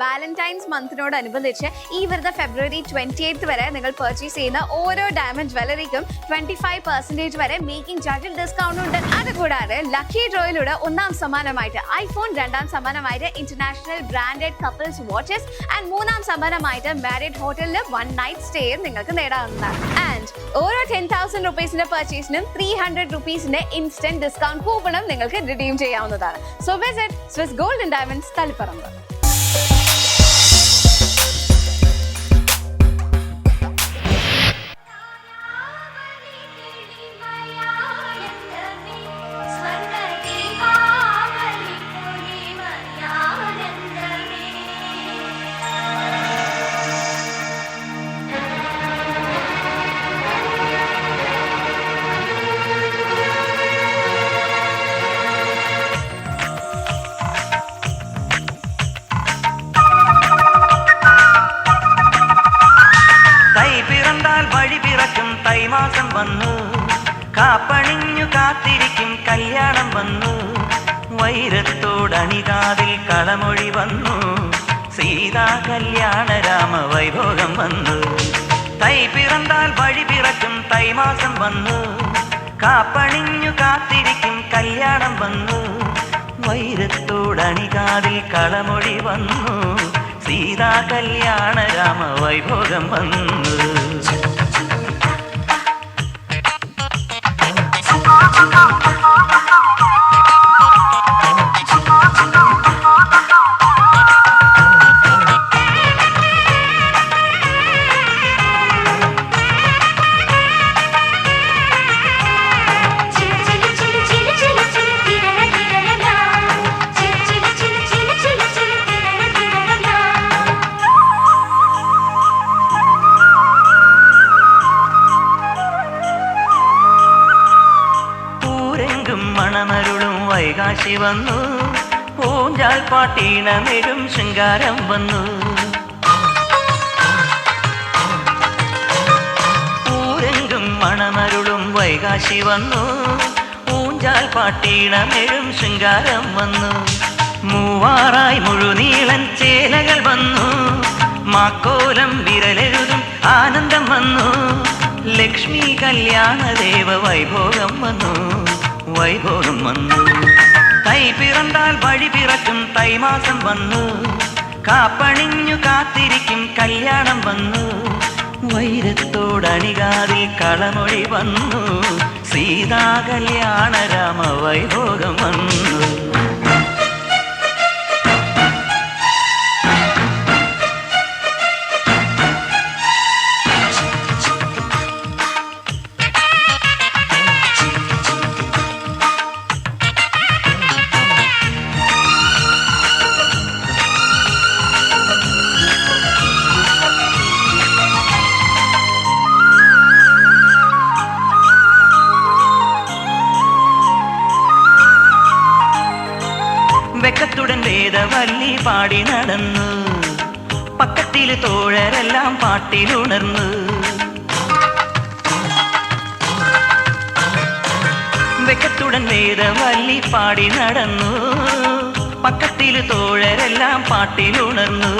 Valentine's മന്തിനോടനുബന്ധിച്ച് ഈ വരുന്ന ഫെബ്രുവരി 28 വരെ നിങ്ങൾ പർച്ചേസ് ചെയ്യുന്ന ഓരോ ഡയമണ്ട് ജ്വല്ലറിക്കും 25% വരെ മേക്കിംഗ് ചാർജിൽ ഡിസ്കൗണ്ട് ഉണ്ട്. അതുകൂടാതെ ലക്കി ഡ്രോയിലൂടെ ഒന്നാം സമ്മാനമായിട്ട് ഐഫോൺ, രണ്ടാം സമ്മാനമായിട്ട് international branded couples watches and മൂന്നാം സമ്മാനമായിട്ട് മാരിഡ് ഹോട്ടലിൽ 1 നൈറ്റ് സ്റ്റേ നിങ്ങൾക്ക് നേടാവുന്നതാണ്. ആൻഡ് ഓരോ 10,000 റുപ്പീസിന്റെ പർച്ചേസിനും 300 റുപ്പീസിന്റെ ഇൻസ്റ്റന്റ് ഡിസ്കൗണ്ട് കൂപ്പണും നിങ്ങൾക്ക് റിഡീം ചെയ്യാവുന്നതാണ്. So visit Swiss gold and diamonds Taliparamba. മാസം വന്നു, കാപ്പണിഞ്ഞു കാത്തിരിക്കും കല്യാണം വന്നു, വൈരത്തോടണികാതിൽ കളമൊഴി വന്നു, സീതാ കല്യാണ രാമ വൈഭോഗം വന്നു. തൈ പിറന്താൽ വഴി പിറക്കും തൈമാസം വന്നു, കാപ്പണിഞ്ഞു കാത്തിരിക്കും കല്യാണം വന്നു, വൈരത്തോടണികാതിൽ കളമൊഴി വന്നു, സീതാ കല്യാണ രാമ വൈഭോഗം വന്നു. മണമരുളും വൈകാശി വന്നു, പൂഞ്ചാൽ പാട്ടീണമിടും ശൃംഗാരം വന്നു, ഊരെങ്കും മണമരുളും വൈകാശി വന്നു, പൂഞ്ചാൽ പാട്ടീണമിടും ശൃംഗാരം വന്നു, മൂവാറായി മുഴുനീളൻ ചേലകൾ വന്നു, മാക്കോലം വിരലെഴുതും ആനന്ദം വന്നു, ലക്ഷ്മി കല്യാണ ദേവ വൈഭോഗം വന്നു, വൈഭോഗം വന്നു. തൈ പിറന്താൽ വഴി പിറക്കും തൈമാസം വന്നു, കാപ്പണിഞ്ഞു കാത്തിരിക്കും കല്യാണം വന്നു, വൈരത്തോടണികാതിൽ കളമൊഴി വന്നു, സീതാ കല്യാണ രാമ വൈഭോഗം വന്നു. വെക്കത്തുടൻ വേദവല്ലി പാടി നടന്നു, പക്കത്തിൽ തോഴരെല്ലാം പാട്ടിലുണർന്നു, വെക്കത്തുടൻ വേദവല്ലി പാടി നടന്നു, പക്കത്തിൽ തോഴരെല്ലാം പാട്ടിലുണർന്നു,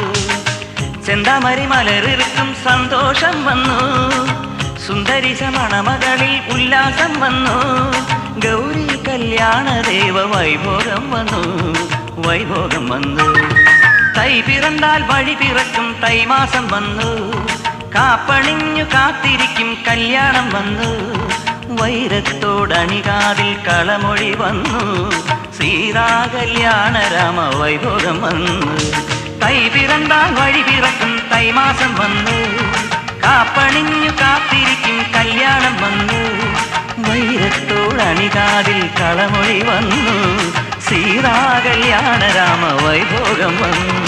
ചെന്താമരി മലറിറുക്കും സന്തോഷം വന്നു, സുന്ദരി സമണമകളിൽ ഉല്ലാസം വന്നു, ഗൗരി കല്യാണ ദേവ വൈഭോഗം വന്നു, വൈഭോഗം വന്നു. തൈ പിറന്താൽ വഴി പിറക്കും തൈമാസം വന്നു, കാപ്പണിഞ്ഞു കാത്തിരിക്കും കല്യാണം വന്നു, വൈരത്തോടണികാതിൽ കളമൊഴി വന്നു, സീതാ കല്യാണ രാമ വൈഭോഗം വന്നു. തൈ പിറന്താൽ വഴി പിറക്കും തൈമാസം വന്നു, കാപ്പണിഞ്ഞു കാത്തിരിക്കും കല്യാണം വന്നു, വൈരത്തോടണികാതിൽ കളമൊഴി വന്നു, സീതാ കല്യാണ രാമ വൈഭോഗം വന്നു.